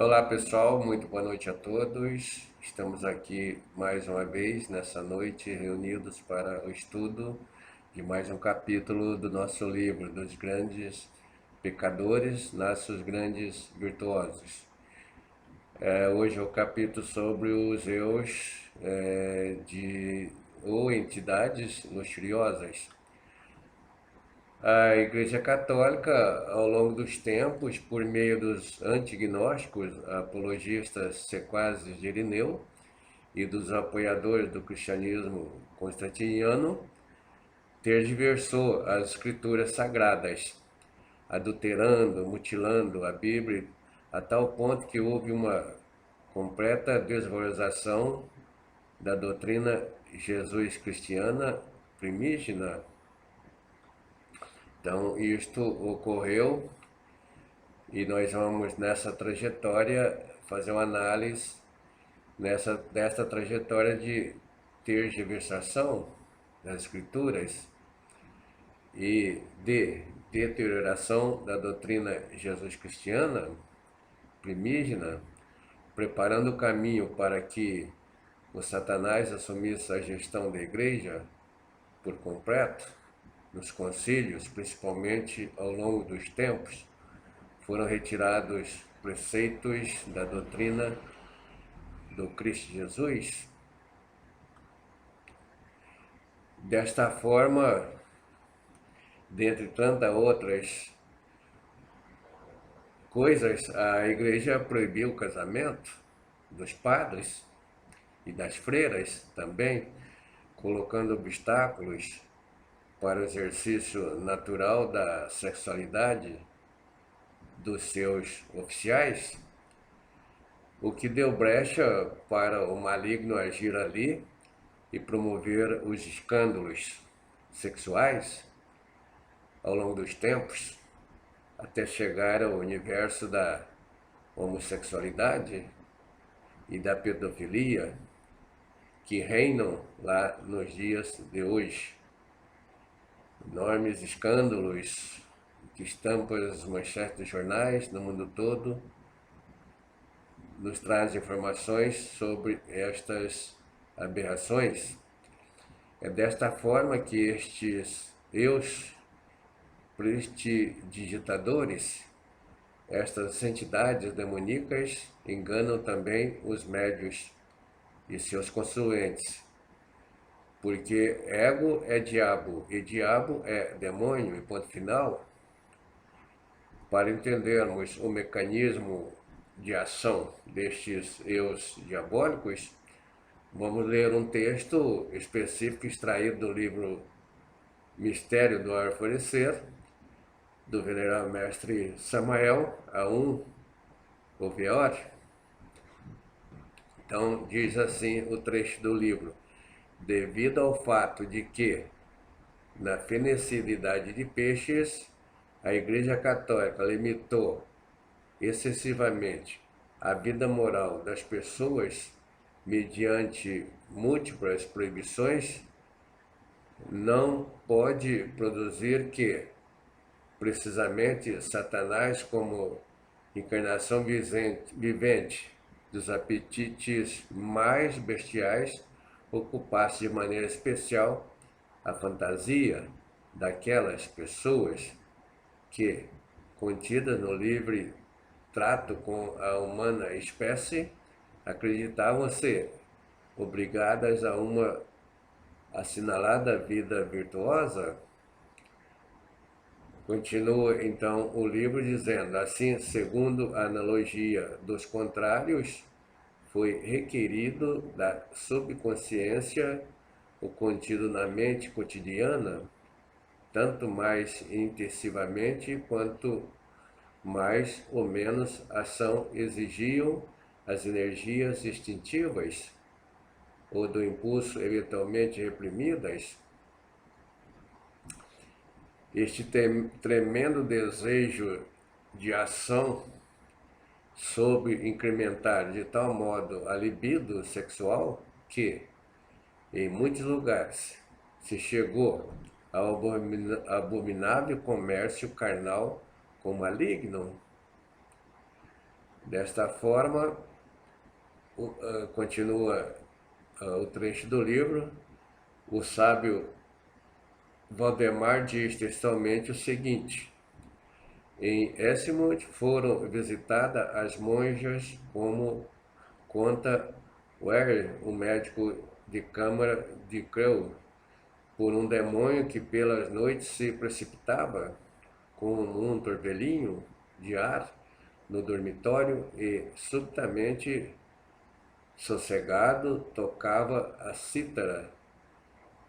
Olá pessoal, muito boa noite a todos. Estamos aqui mais uma vez nessa noite reunidos para o estudo de mais um capítulo do nosso livro dos grandes pecadores nascem os grandes virtuosos. Hoje é o capítulo sobre os eus ou entidades luxuriosas. A Igreja Católica, ao longo dos tempos, por meio dos antignósticos, apologistas sequazes de Irineu e dos apoiadores do cristianismo constantiniano, tergiversou as escrituras sagradas, adulterando, mutilando a Bíblia, a tal ponto que houve uma completa desvalorização da doutrina Jesus cristiana primígena. Então, isto ocorreu e nós vamos nessa trajetória fazer uma análise dessa trajetória de tergiversação das escrituras e de deterioração da doutrina Jesus cristiana primígena, preparando o caminho para que o Satanás assumisse a gestão da igreja por completo, nos concílios, principalmente ao longo dos tempos, foram retirados preceitos da doutrina do Cristo Jesus. Desta forma, dentre tantas outras coisas, a igreja proibiu o casamento dos padres e das freiras também, colocando obstáculos para o exercício natural da sexualidade dos seus oficiais, o que deu brecha para o maligno agir ali e promover os escândalos sexuais ao longo dos tempos, até chegar ao universo da homossexualidade e da pedofilia que reinam lá nos dias de hoje. Enormes escândalos que estampam as manchetes dos jornais no mundo todo nos traz informações sobre estas aberrações. É desta forma que estes eus prestidigitadores, estas entidades demoníacas, enganam também os médios e seus consulentes, porque ego é diabo e diabo é demônio, e ponto final. Para entendermos o mecanismo de ação destes eus diabólicos, vamos ler um texto específico extraído do livro Mistério do Alvorecer, do venerável mestre Samael Aun Oveor. Então, diz assim o trecho do livro: devido ao fato de que, na fenicidade de peixes, a Igreja Católica limitou excessivamente a vida moral das pessoas mediante múltiplas proibições, não pode produzir que, precisamente, Satanás, como encarnação vivente dos apetites mais bestiais, ocupasse de maneira especial a fantasia daquelas pessoas que, contidas no livre trato com a humana espécie, acreditavam ser obrigadas a uma assinalada vida virtuosa. Continua então o livro dizendo assim: segundo a analogia dos contrários, foi requerido da subconsciência o contido na mente cotidiana, tanto mais intensivamente quanto mais ou menos ação exigiam as energias instintivas ou do impulso eventualmente reprimidas. Este tremendo desejo de ação soube incrementar de tal modo a libido sexual que, em muitos lugares, se chegou ao abominável comércio carnal com maligno. Desta forma, continua o trecho do livro, o sábio Valdemar diz textualmente o seguinte: em Esmond foram visitadas as monjas, como conta Ware, o médico de câmara de Crewe, por um demônio que pelas noites se precipitava como um torvelinho de ar no dormitório e, subitamente sossegado, tocava a cítara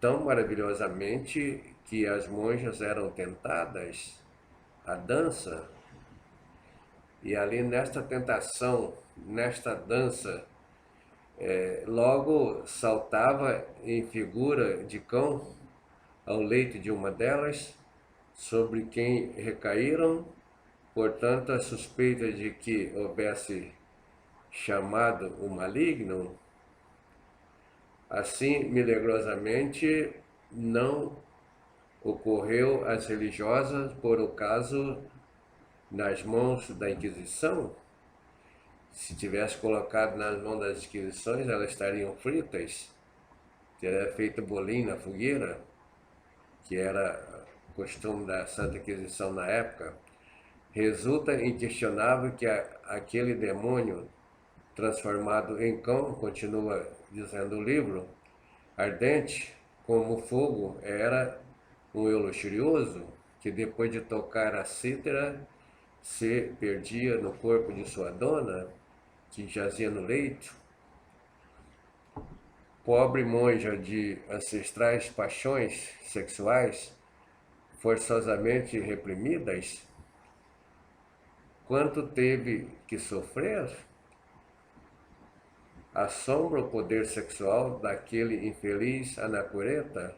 tão maravilhosamente que as monjas eram tentadas à dança. E ali nesta tentação, nesta dança, logo saltava em figura de cão ao leito de uma delas, sobre quem recaíram, portanto, a suspeita de que houvesse chamado o maligno. Assim, milagrosamente, não ocorreu às religiosas por acaso nas mãos da Inquisição. Se tivesse colocado nas mãos das Inquisições, elas estariam fritas, teria feito bolinho na fogueira, que era costume da Santa Inquisição na época. Resulta inquestionável que aquele demônio transformado em cão, continua dizendo o livro, ardente como fogo, era um eu luxurioso que depois de tocar a cítara se perdia no corpo de sua dona, que jazia no leito. Pobre monja de ancestrais paixões sexuais forçosamente reprimidas, quanto teve que sofrer? Assombra o poder sexual daquele infeliz anacoreta.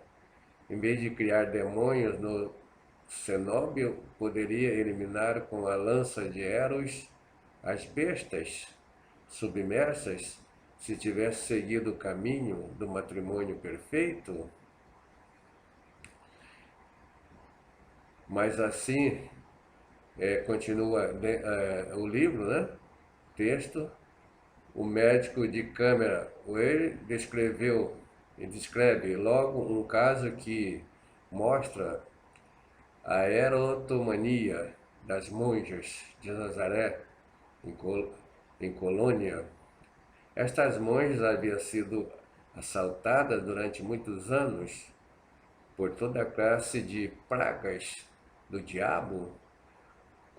Em vez de criar demônios no cenóbio, poderia eliminar com a lança de Eros as bestas submersas, se tivesse seguido o caminho do matrimônio perfeito. Mas assim, continua o livro, né? Texto. O médico de câmara Ware descreve logo um caso que mostra a erotomania das monjas de Nazaré em Colônia. Estas monjas haviam sido assaltadas durante muitos anos por toda a classe de pragas do diabo,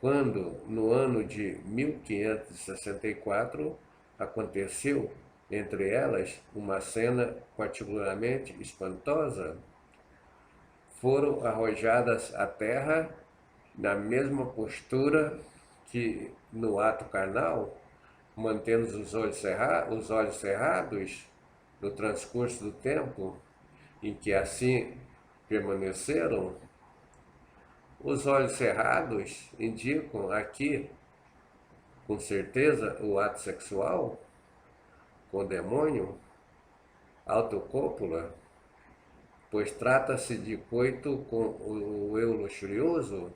quando, no ano de 1564, aconteceu entre elas uma cena particularmente espantosa. Foram arrojadas à terra na mesma postura que no ato carnal, mantendo os olhos cerrados no transcurso do tempo em que assim permaneceram. Os olhos cerrados indicam aqui, com certeza, o ato sexual com o demônio, autocópula, pois trata-se de coito com o eu luxurioso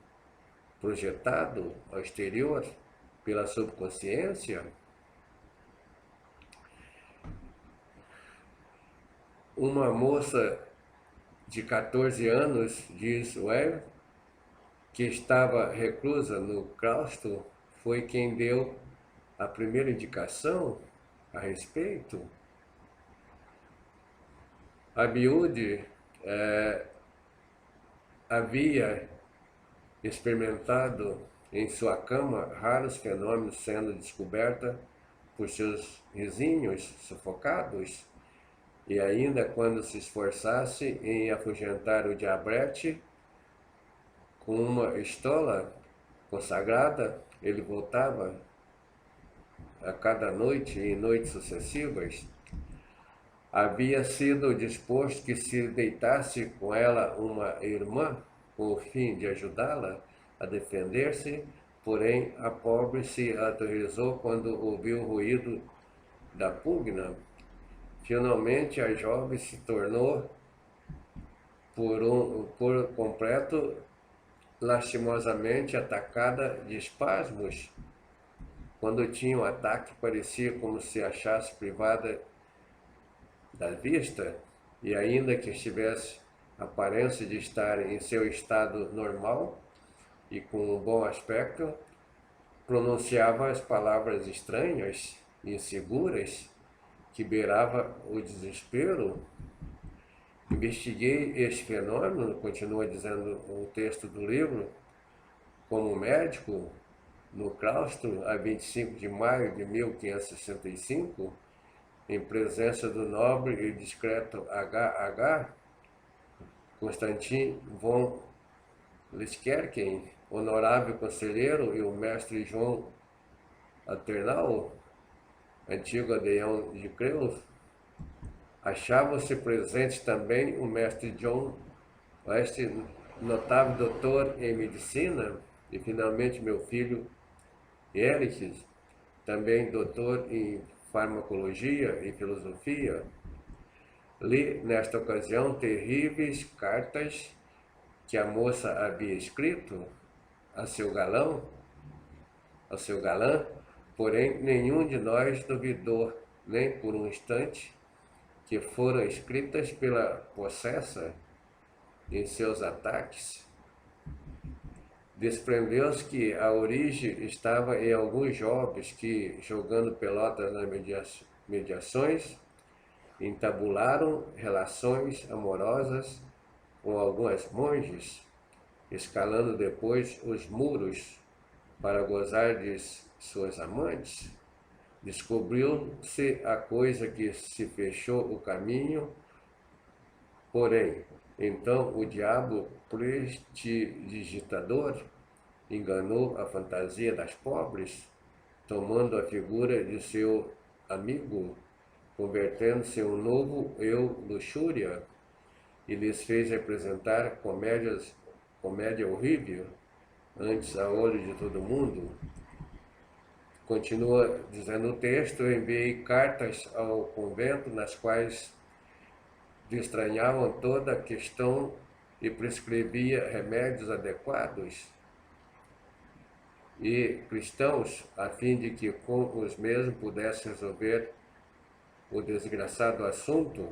projetado ao exterior pela subconsciência. Uma moça de 14 anos, diz Ware, que estava reclusa no claustro, foi quem deu a primeira indicação a respeito. A miúde havia experimentado em sua cama raros fenômenos, sendo descoberta por seus vizinhos sufocados, e ainda quando se esforçasse em afugentar o diabrete com uma estola consagrada, ele voltava a cada noite e em noites sucessivas. Havia sido disposto que se deitasse com ela uma irmã, com o fim de ajudá-la a defender-se, porém a pobre se aterrorizou quando ouviu o ruído da pugna. Finalmente a jovem se tornou por completo lastimosamente atacada de espasmos. quando tinha um ataque, parecia como se achasse privada da vista, e ainda que estivesse aparência de estar em seu estado normal e com um bom aspecto, pronunciava as palavras estranhas e inseguras que beirava o desespero. Investiguei este fenômeno, continua dizendo o texto do livro, como médico no claustro a 25 de maio de 1565, em presença do nobre e discreto H.H. Constantin von Liskerken, honorável conselheiro, e o mestre João Alternau, antigo adeão de Creus. Achavam-se presentes também o mestre John West, notável doutor em medicina, e finalmente meu filho Eric, também doutor em farmacologia e filosofia. Li nesta ocasião terríveis cartas que a moça havia escrito a seu galã, porém nenhum de nós duvidou nem por um instante que foram escritas pela possessa em seus ataques. Desprendeu-se que a origem estava em alguns jovens que, jogando pelotas nas mediações, entabularam relações amorosas com algumas monges, escalando depois os muros para gozar de suas amantes. Descobriu-se a coisa que se fechou o caminho, porém, então o diabo prestidigitador enganou a fantasia das pobres, tomando a figura de seu amigo, convertendo-se em um novo eu luxúria, e lhes fez representar comédia horrível, antes a olho de todo mundo. Continua dizendo o texto: eu enviei cartas ao convento nas quais destranhavam toda a questão e prescrevia remédios adequados e cristãos, a fim de que com os mesmos pudesse resolver o desgraçado assunto.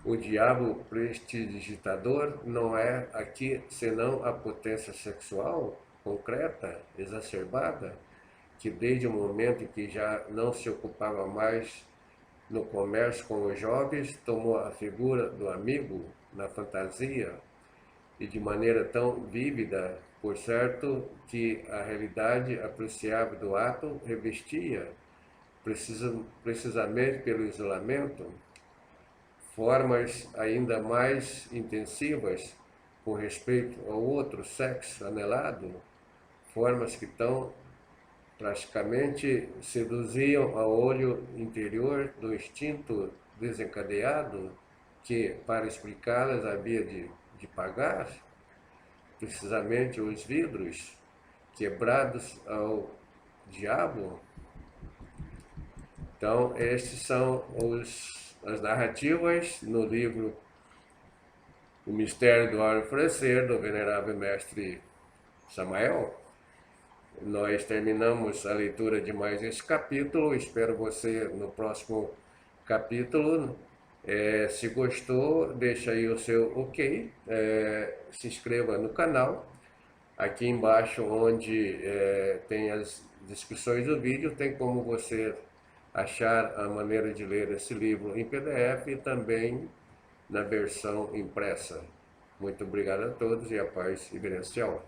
O diabo prestidigitador não é aqui senão a potência sexual concreta, exacerbada, que desde o momento em que já não se ocupava mais no comércio com os jovens, tomou a figura do amigo na fantasia, e de maneira tão vívida, por certo, que a realidade apreciável do ato revestia, precisamente pelo isolamento, formas ainda mais intensivas com respeito ao outro sexo anelado, formas que tão praticamente seduziam ao olho interior do instinto desencadeado, que, para explicá-las, havia de pagar precisamente os vidros quebrados ao diabo. Então, estes são as narrativas no livro O Mistério do Óleo Florescer, do Venerável Mestre Samael. Nós terminamos a leitura de mais esse capítulo. Espero você no próximo capítulo. Se gostou, deixa aí o seu ok, se inscreva no canal. Aqui embaixo, onde tem as descrições do vídeo, tem como você achar a maneira de ler esse livro em PDF e também na versão impressa. Muito obrigado a todos e a paz iberencial.